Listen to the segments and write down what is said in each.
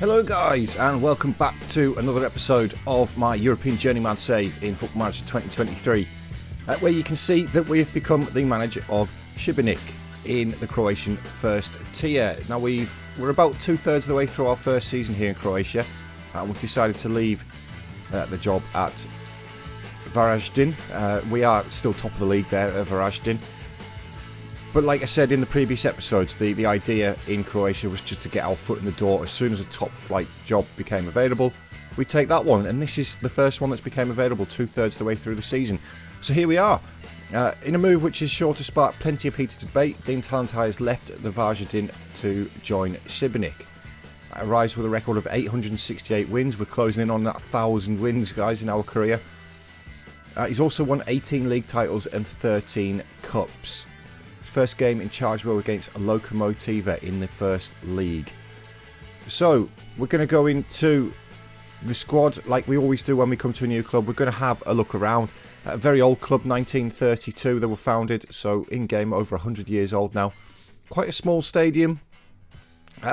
Hello guys, and welcome back to another episode of my European Journeyman save in Football Manager 2023, where you can see that we have become the manager of Šibenik in the Croatian first tier. Now we're about 2/3 of the way through our first season here in Croatia, and we've decided to leave the job at Varaždin. We are still top of the league there at Varaždin. But like I said in the previous episodes, the idea in Croatia was just to get our foot in the door. As soon as a top flight job became available, we'd take that one. And this is the first one that's became available 2/3 of the way through the season. So here we are. In a move which is sure to spark plenty of heated debate, Dean Talentai has left the Varaždin to join Šibenik. Arrives with a record of 868 wins. We're closing in on that 1,000 wins, guys, in our career. He's also won 18 league titles and 13 cups. First game in charge were against Lokomotiva in the first league. So we're going to go into the squad like we always do when we come to a new club. We're going to have a look around. A very old club, 1932 they were founded, so in game over 100 years old now. Quite a small stadium.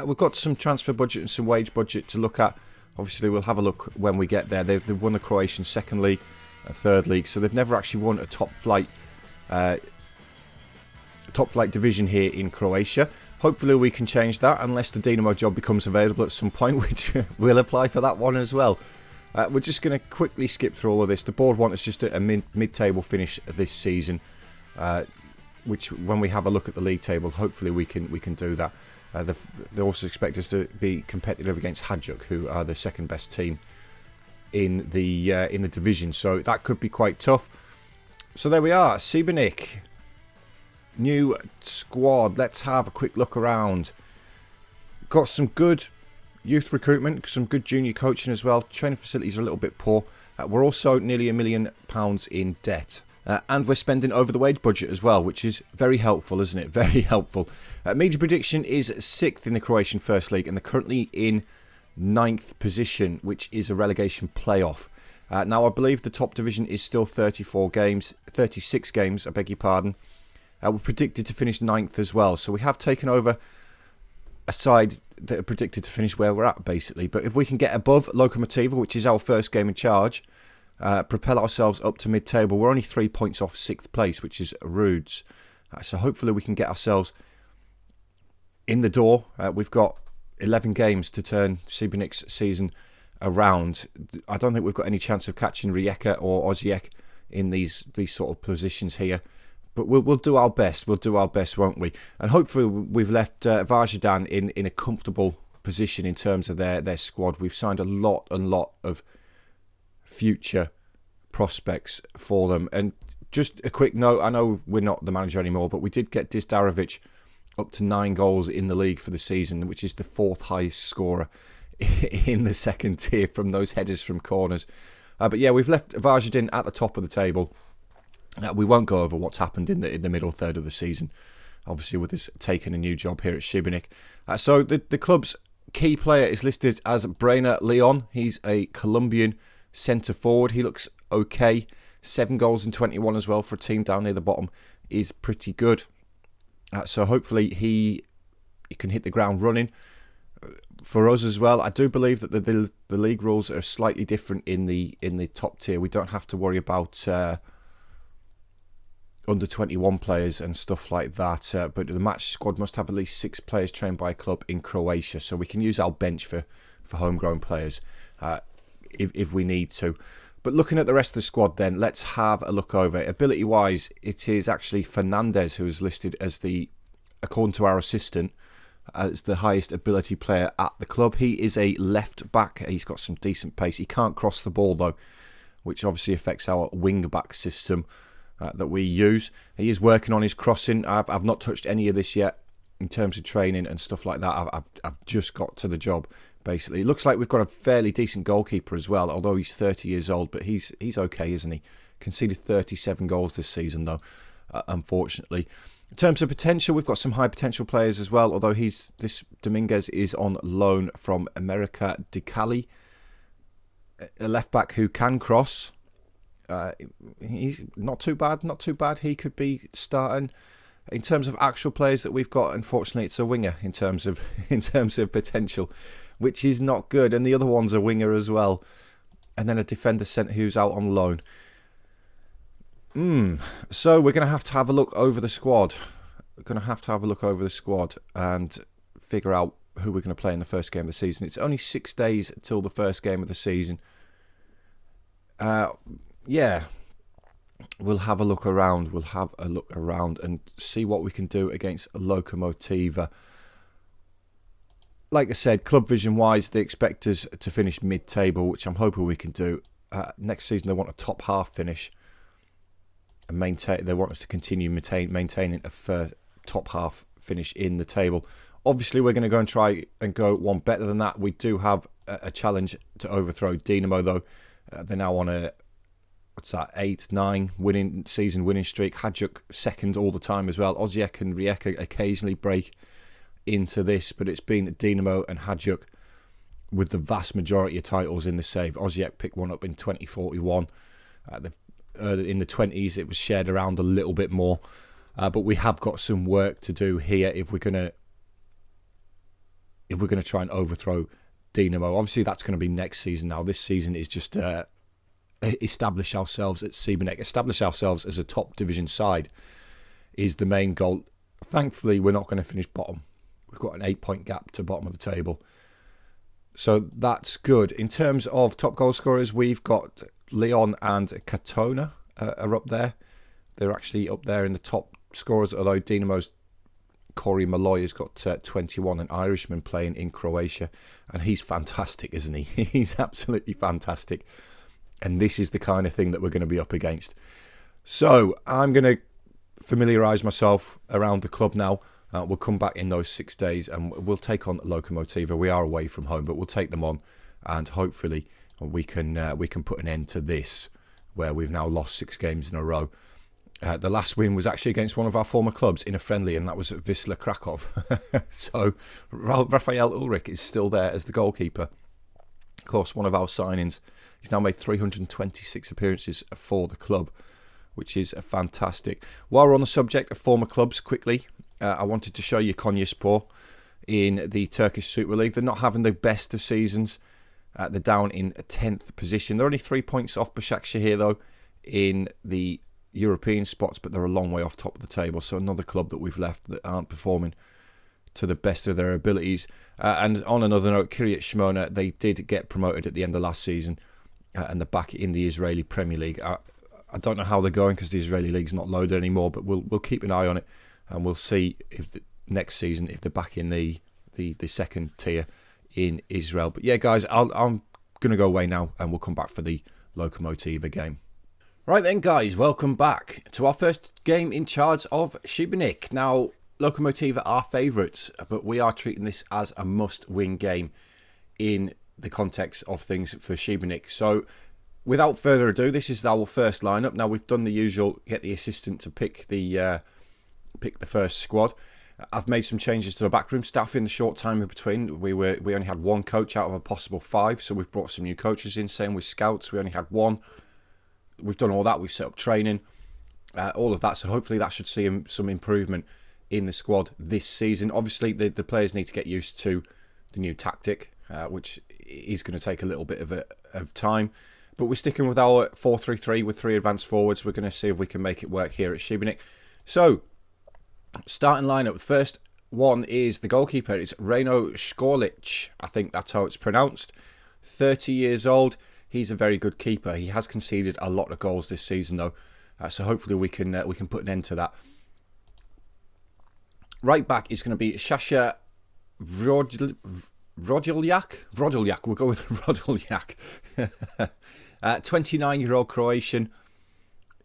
We've got some transfer budget and some wage budget to look at. Obviously we'll have a look when we get there. They've won the Croatian second league, a third league, so they've never actually won a top flight division here in Croatia. Hopefully we can change that unless the Dinamo job becomes available at some point, which we'll apply for that one as well. We're just going to quickly skip through all of this. The board want us just a mid-table finish this season, which when we have a look at the league table, hopefully we can do that. They also expect us to be competitive against Hajduk, who are the second best team in the division, so that could be quite tough. So there we are, Šibenik. New squad. Let's have a quick look around. Got some good youth recruitment, some good junior coaching as well. Training facilities are a little bit poor. We're also nearly £1 million in debt. And we're spending over the wage budget as well, which is very helpful, isn't it? Very helpful. Media prediction is 6th in the Croatian First League, and they're currently in 9th position, which is a relegation playoff. Now, I believe the top division is still 36 games, I beg your pardon. We're predicted to finish 9th as well. So we have taken over a side that are predicted to finish where we're at, basically. But if we can get above Lokomotiva, which is our first game in charge, propel ourselves up to mid-table. We're only 3 points off 6th place, which is Rude's. So hopefully we can get ourselves in the door. We've got 11 games to turn Šibenik's season around. I don't think we've got any chance of catching Rijeka or Osijek in these sort of positions here. But we'll do our best. We'll do our best, won't we? And hopefully we've left Varaždin in a comfortable position in terms of their squad. We've signed a lot of future prospects for them. And just a quick note, I know we're not the manager anymore, but we did get Dizdarovic up to 9 goals in the league for the season, which is the 4th highest scorer in the second tier from those headers from corners. But yeah, we've left Varaždin at the top of the table. We won't go over what's happened in the middle third of the season, obviously with us taking a new job here at Šibenik. So the club's key player is listed as Brainer Leon. He's a Colombian centre forward. He looks okay. 7 goals in 21 as well for a team down near the bottom is pretty good. So hopefully he can hit the ground running. For us as well, I do believe that the league rules are slightly different in the top tier. We don't have to worry about under 21 players and stuff like that, but the match squad must have at least 6 players trained by a club in Croatia, so we can use our bench for homegrown players if we need to. But looking at the rest of the squad then, let's have a look over. Ability wise, it is actually Fernandez who is listed as according to our assistant, as the highest ability player at the club. He is a left back. He's got some decent pace. He can't cross the ball though, which obviously affects our wing back system that we use. He is working on his crossing. I've not touched any of this yet in terms of training and stuff like that. I've just got to the job, basically. It looks like we've got a fairly decent goalkeeper as well, although he's 30 years old, but he's okay, isn't he? Conceded 37 goals this season, though, unfortunately. In terms of potential, we've got some high potential players as well, although this Dominguez is on loan from America de Cali. A left back who can cross. He's not too bad. He could be starting. In terms of actual players that we've got, unfortunately, it's a winger in terms of potential. which is not good. And the other one's a winger as well. And then a defender centre who's out on loan. So we're going to have a look over the squad. We're going to have a look over the squad and figure out who we're going to play in the first game of the season. It's only 6 days till the first game of the season. Yeah, we'll have a look around. We'll have a look around and see what we can do against Lokomotiva. Like I said, club vision wise, they expect us to finish mid-table, which I'm hoping we can do. Next season, they want a top half finish and maintain. They want us to continue maintaining a top half finish in the table. Obviously, we're going to go and try and go one better than that. We do have a challenge to overthrow Dinamo, though. They're now on a 8-9 season winning streak. Hajduk second all the time as well. Osijek and Rijeka occasionally break into this, but it's been Dinamo and Hajduk with the vast majority of titles in the save. Osijek picked one up in 2041. In the 20s, it was shared around a little bit more, but we have got some work to do here if we're gonna try and overthrow Dinamo. Obviously, that's going to be next season. Now, this season is just establish ourselves at SIbenik, establish ourselves as a top division side is the main goal. Thankfully, we're not going to finish bottom. We've got an 8-point gap to bottom of the table. So that's good. In terms of top goal scorers, we've got Leon and Katona are up there. They're actually up there in the top scorers, although Dinamo's Corey Malloy has got 21, an Irishman playing in Croatia. And he's fantastic, isn't he? He's absolutely fantastic. And this is the kind of thing that we're going to be up against. So I'm going to familiarise myself around the club now. We'll come back in those 6 days and we'll take on Lokomotiva. We are away from home, but we'll take them on, and hopefully we can put an end to this, where we've now lost 6 games in a row. The last win was actually against one of our former clubs in a friendly, and that was at Wisla Krakow. So Rafael Ulrich is still there as the goalkeeper. Of course, one of our signings. He's now made 326 appearances for the club, which is fantastic. While we're on the subject of former clubs, quickly, I wanted to show you Konyaspor in the Turkish Super League. They're not having the best of seasons. They're down in 10th position. They're only 3 points off Başakşehir, though, in the European spots, but they're a long way off top of the table. So another club that we've left that aren't performing to the best of their abilities. And on another note, Kiryat Shmona, they did get promoted at the end of last season, and they're back in the Israeli Premier League. I don't know how they're going because the Israeli League's not loaded anymore, but we'll keep an eye on it, and we'll see if next season if they're back in the second tier in Israel. But yeah, guys, I'm going to go away now, and we'll come back for the Lokomotiva game. Right then, guys, welcome back to our first game in charge of SIbenik. Now, Lokomotiva are favourites, but we are treating this as a must-win game in the context of things for SIbenik. So, without further ado, this is our first lineup. Now, we've done the usual, get the assistant to pick the first squad. I've made some changes to the backroom staff in the short time in between. We only had one coach out of a possible 5, so we've brought some new coaches in. Same with scouts, we only had one. We've done all that. We've set up training, all of that. So hopefully that should see some improvement in the squad this season. Obviously, the players need to get used to the new tactic, which is going to take a little bit of time. But we're sticking with our 4-3-3 with 3 advanced forwards. We're going to see if we can make it work here at SIbenik. So, starting lineup. The first one is the goalkeeper. It's Reno Školić. I think that's how it's pronounced. 30 years old. He's a very good keeper. He has conceded a lot of goals this season, though. So hopefully we can put an end to that. Right back is going to be Sasha Vrodoljak. We'll go with Vrodoljak. 29-year-old Croatian.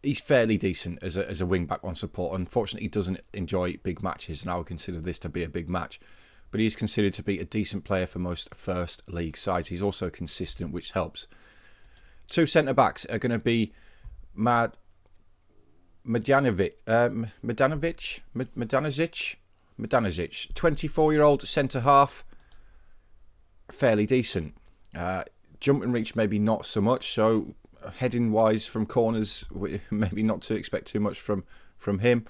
He's fairly decent as a wing back on support. Unfortunately, he doesn't enjoy big matches, and I would consider this to be a big match. But he's considered to be a decent player for most first league sides. He's also consistent, which helps. 2 centre backs are going to be Madanovic, 24-year-old centre half, fairly decent. Jump and reach maybe not so much. So heading wise from corners, maybe not to expect too much from him.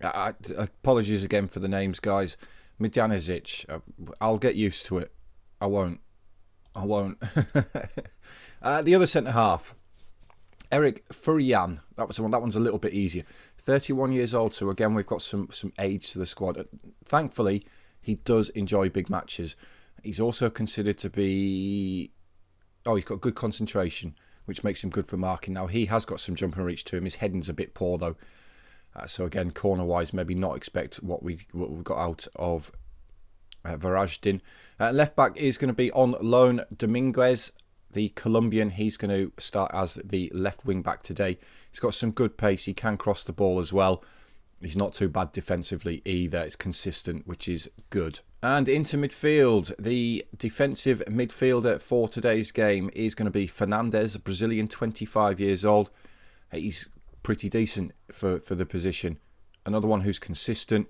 Apologies again for the names, guys. Midjanizic, I'll get used to it. I won't. I won't. The other centre-half, Erik Furian. That was the one. That one's a little bit easier. 31 years old, so again, we've got some age to the squad. Thankfully, he does enjoy big matches. He's also considered to be... Oh, he's got good concentration, which makes him good for marking. Now, he has got some jump and reach to him. His heading's a bit poor, though. So, again, corner-wise, maybe not expect what we got out of Varajdin. Left-back is going to be on loan. Dominguez, the Colombian, he's going to start as the left wing-back today. He's got some good pace. He can cross the ball as well. He's not too bad defensively either. It's consistent, which is good. And into midfield, the defensive midfielder for today's game is going to be Fernandez, a Brazilian, 25 years old. He's pretty decent for the position. Another one who's consistent.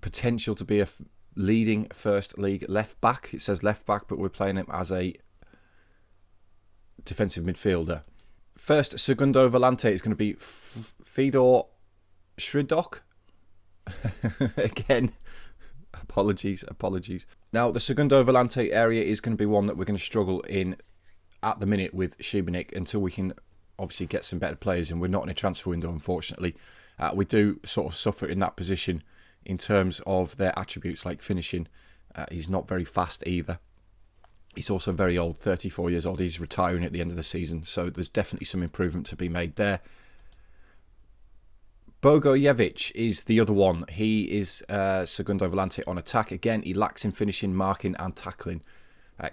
Potential to be a leading first league left back. It says left back, but we're playing him as a defensive midfielder. First segundo volante is going to be Fedor Shridok. Again, apologies. Now, the segundo volante area is going to be one that we're going to struggle in at the minute with SIbenik until we can obviously get some better players in. We're not in a transfer window, unfortunately. We do sort of suffer in that position in terms of their attributes like finishing. He's not very fast either. He's also very old, 34 years old. He's retiring at the end of the season, so there's definitely some improvement to be made there. Bogojevic is the other one. He is segundo volante on attack. Again, he lacks in finishing, marking and tackling,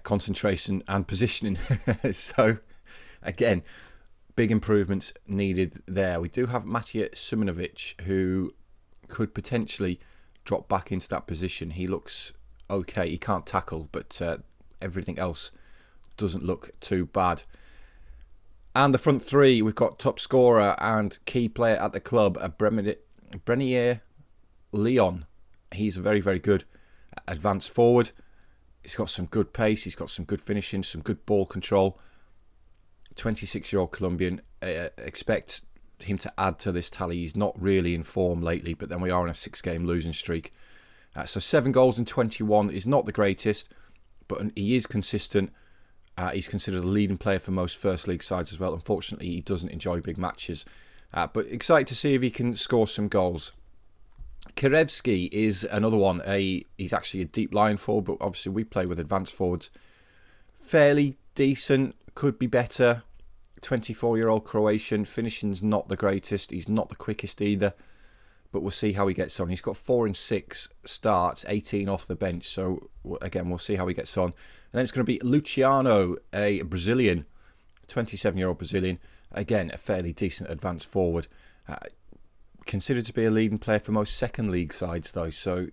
concentration and positioning. So, again, big improvements needed there. We do have Matija Simonovic, who could potentially drop back into that position. He looks okay. He can't tackle, but everything else doesn't look too bad. And the front three, we've got top scorer and key player at the club, Brenier Leon. He's a very, very good advanced forward. He's got some good pace. He's got some good finishing, some good ball control. 26-year-old Colombian. Expect him to add to this tally. He's not really in form lately, but then we are on a 6-game losing streak. So 7 goals in 21 is not the greatest, but he is consistent. He's considered a leading player for most First League sides as well. Unfortunately, he doesn't enjoy big matches. But excited to see if he can score some goals. Kirevsky is another one. He's actually a deep line forward, but obviously we play with advanced forwards. Fairly decent, could be better. 24-year-old Croatian. Finishing's not the greatest. He's not the quickest either. But we'll see how he gets on. He's got 4 in 6 starts, 18 off the bench. So, again, we'll see how he gets on. And then it's going to be Luciano, a Brazilian, 27-year-old Brazilian. Again, a fairly decent advanced forward. Considered to be a leading player for most second league sides, though. So,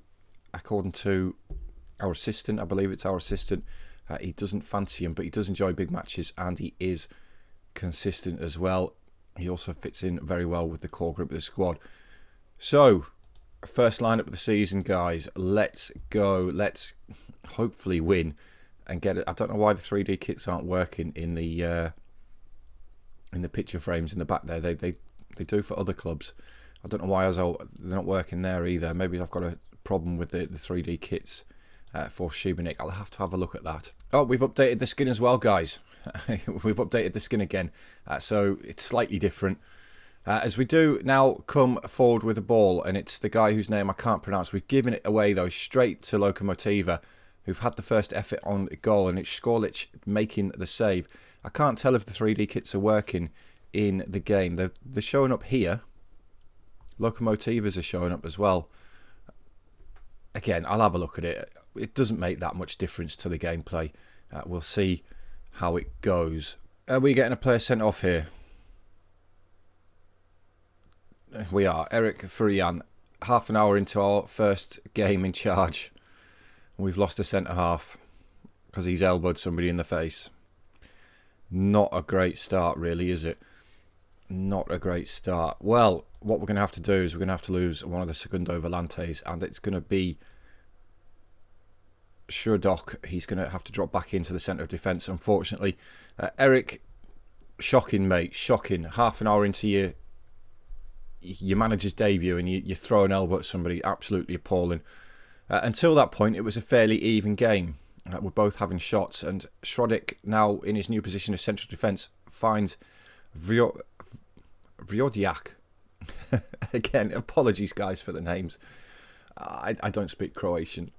according to our assistant, I believe it's our assistant, he doesn't fancy him, but he does enjoy big matches, and he is consistent as well. He also fits in very well with the core group of the squad. So, first lineup of the season, guys. Let's go. Let's hopefully win and get it. I don't know why the 3D kits aren't working in the picture frames in the back there. They do for other clubs. I don't know why they're not working there either. Maybe I've got a problem with the 3D kits for SIbenik. I'll have to have a look at that. Oh, we've updated the skin as well, guys. We've updated the skin again, so it's slightly different. As we do now come forward with the ball, and it's the guy whose name I can't pronounce. We've given it away, though, straight to Lokomotiva, who've had the first effort on goal, and it's Školić making the save. I can't tell if the 3D kits are working in the game. They're showing up here. Lokomotivas are showing up as well. Again, I'll have a look at it. It doesn't make that much difference to the gameplay. We'll see how it goes. Are we getting a player sent off here? We are. Erik Furian, half an hour into our first game in charge. We've lost a centre-half because he's elbowed somebody in the face. Not a great start, really, is it? Not a great start. Well, what we're going to have to do is we're going to have to lose one of the segundo volantes, and it's going to be Shurdok. He's going to have to drop back into the centre of defence, unfortunately. Eric, shocking, mate. Shocking. Half an hour into your manager's debut and you throw an elbow at somebody. Absolutely appalling. Until that point, it was a fairly even game. We're both having shots, and Schrodik, now in his new position of central defence, finds Vriodiak. Again, apologies guys for the names. I don't speak Croatian.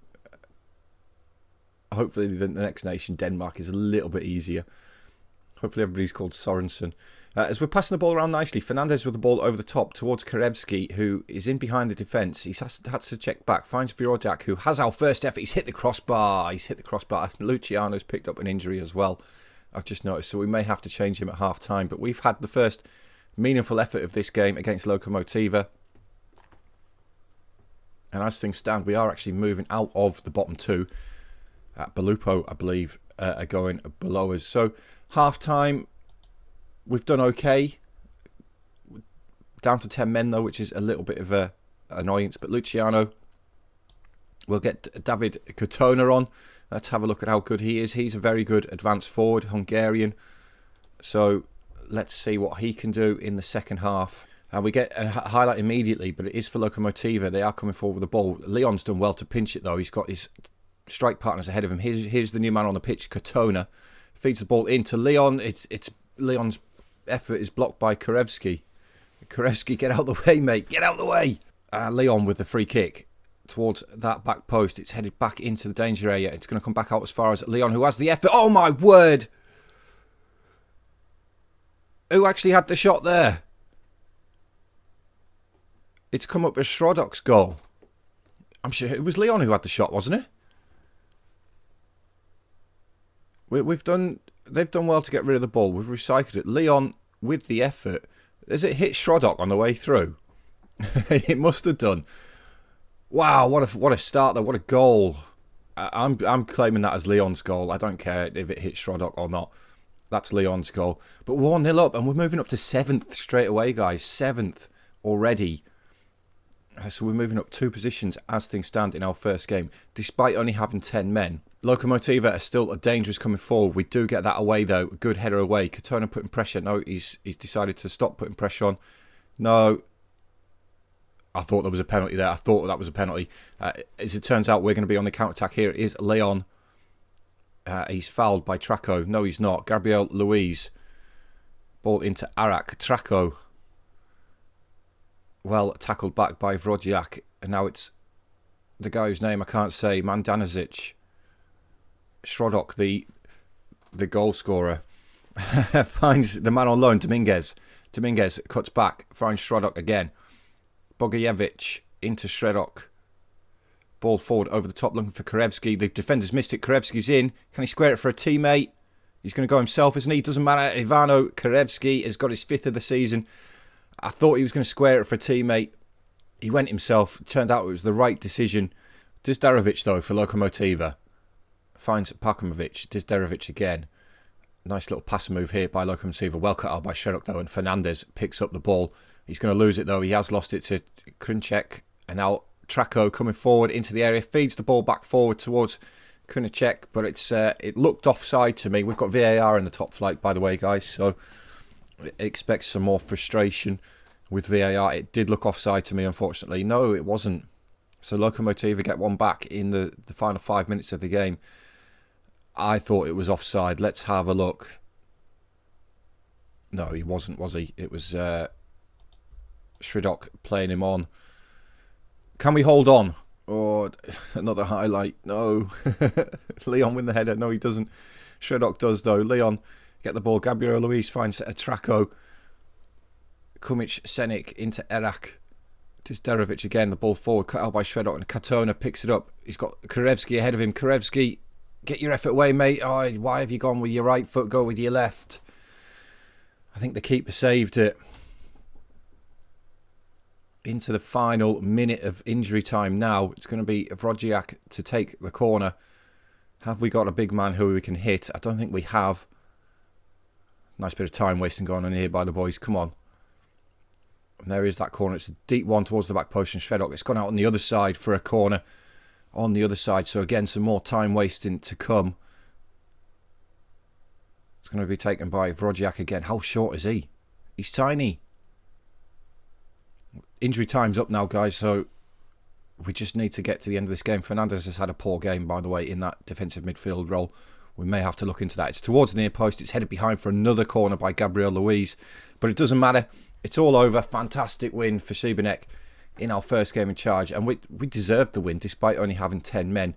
Hopefully the next nation, Denmark, is a little bit easier. Hopefully everybody's called Sorensen. As we're passing the ball around nicely, Fernandez with the ball over the top towards Karevsky, who is in behind the defence. He's had to check back, finds Vriodiak, who has our first effort. He's hit the crossbar. Luciano's picked up an injury as well, I've just noticed, so we may have to change him at half-time. But we've had the first meaningful effort of this game against Lokomotiva. And as things stand, we are actually moving out of the bottom two. Belupo, I believe, are going below us. So, half-time, we've done okay. Down to 10 men, though, which is a little bit of a annoyance. But Luciano, we'll get David Katona on. Let's have a look at how good he is. He's a very good advanced forward, Hungarian. So, let's see what he can do in the second half. And we get a highlight immediately, but it is for Lokomotiva. They are coming forward with the ball. Leon's done well to pinch it, though. He's got his strike partners ahead of him. Here's the new man on the pitch, Katona. Feeds the ball into Leon. It's Leon's effort is blocked by Karevsky. Karevsky, get out of the way, mate. Get out of the way. Leon with the free kick towards that back post. It's headed back into the danger area. It's going to come back out as far as Leon, who has the effort. Oh, my word. Who actually had the shot there? It's come up as Schrodok's goal. I'm sure it was Leon who had the shot, wasn't it? They've done well to get rid of the ball. We've recycled it. Leon with the effort. Has it hit Schrodok on the way through? It must have done. Wow, what a start though. What a goal. I'm claiming that as Leon's goal. I don't care if it hit Schrodok or not. That's Leon's goal. But 1-0 up, and we're moving up to 7th straight away, guys. 7th already. So we're moving up 2 positions as things stand in our first game, despite only having 10 men. Lokomotiva are still dangerous coming forward. We do get that away, though. A good header away. Katona putting pressure. No, he's decided to stop putting pressure on. No. I thought there was a penalty there. I thought that was a penalty. As it turns out, we're going to be on the counter-attack here. It is Leon. He's fouled by Traco. No, he's not. Gabriel Luiz. Ball into Arak. Traco. Well tackled back by Vrodiak. And now it's the guy whose name I can't say. Mandanazic. Schrodok, the goal scorer, finds the man on loan, Dominguez. Dominguez cuts back, finds Schrodok again. Bogajevic into Schrodok. Ball forward over the top, looking for Karevsky. The defender's missed it. Karevsky's in. Can he square it for a teammate? He's going to go himself, isn't he? Doesn't matter. Ivano Karevsky has got his 5th of the season. I thought he was going to square it for a teammate. He went himself. Turned out it was the right decision. Dizdarovic, though, for Lokomotiva. Finds Parkomovic. Dizdarovic again. Nice little pass move here by Lokomotiva. Well cut out by Shredok, though, and Fernandez picks up the ball. He's going to lose it, though. He has lost it to Krunchek. And now Traco coming forward into the area. Feeds the ball back forward towards Krunchek. But it looked offside to me. We've got VAR in the top flight, by the way, guys. So expect some more frustration with VAR. It did look offside to me, unfortunately. No, it wasn't. So Lokomotiva get one back in the final 5 minutes of the game. I thought it was offside. Let's have a look. No, he wasn't, was he? It was Shridok playing him on. Can we hold on? Or another highlight? No. Leon win the header. No, he doesn't. Shridok does, though. Leon get the ball. Gabriel Luiz finds a Traco. Kumic Senik into Erak. Dizdarovic again. The ball forward. Cut out by Shredok. And Katona picks it up. He's got Karevsky ahead of him. Karevsky, get your effort away, mate. Oh, why have you gone with your right foot? Go with your left. I think the keeper saved it. Into the final minute of injury time now. It's going to be Vrodiak to take the corner. Have we got a big man who we can hit? I don't think we have. Nice bit of time wasting going on here by the boys. Come on. And there is that corner. It's a deep one towards the back post. And Shredok, it's gone out on the other side for a corner. On the other side. So again, some more time wasting to come. It's going to be taken by Vrodiak again. How short is he? He's tiny. Injury time's up now, guys. So we just need to get to the end of this game. Fernandez has had a poor game, by the way, in that defensive midfield role. We may have to look into that. It's towards the near post. It's headed behind for another corner by Gabriel Luiz. But it doesn't matter. It's all over. Fantastic win for SIbenik in our first game in charge. And we deserved the win despite only having 10 men.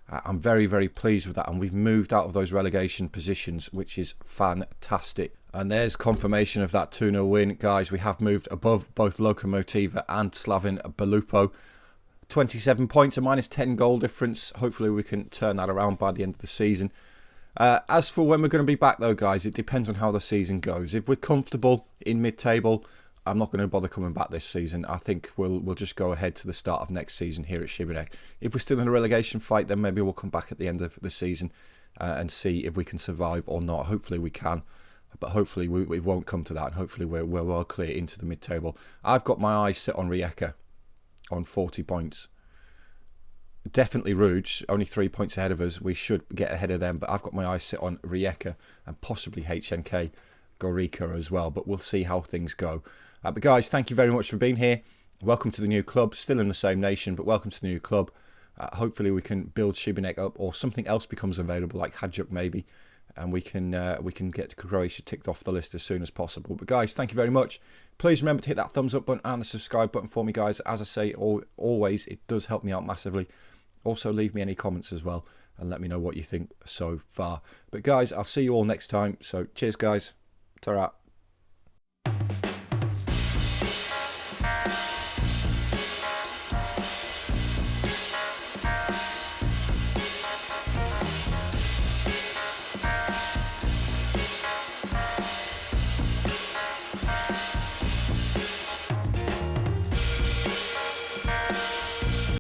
I'm very, very pleased with that. And we've moved out of those relegation positions, which is fantastic. And there's confirmation of that 2-0 win. Guys, we have moved above both Lokomotiva and Slaven Belupo. 27 points, a minus 10 goal difference. Hopefully we can turn that around by the end of the season. As for when we're going to be back though, guys, it depends on how the season goes. If we're comfortable in mid-table, I'm not going to bother coming back this season. I think we'll just go ahead to the start of next season here at SIbenik. If we're still in a relegation fight, then maybe we'll come back at the end of the season and see if we can survive or not. Hopefully we can, but hopefully we won't come to that, and hopefully we're well clear into the mid-table. I've got my eyes set on Rijeka on 40 points. Definitely Rouge, only 3 points ahead of us. We should get ahead of them, but I've got my eyes set on Rijeka and possibly HNK Gorica as well, but we'll see how things go. But guys, thank you very much for being here. Welcome to the new club, still in the same nation, but welcome to the new club. Hopefully we can build SIbenik up, or something else becomes available, like Hajduk maybe, and we can get Croatia ticked off the list as soon as possible. But guys, thank you very much. Please remember to hit that thumbs up button and the subscribe button for me, guys. As I say, always, it does help me out massively. Also, leave me any comments as well and let me know what you think so far. But guys, I'll see you all next time. So cheers, guys. Ta-ra.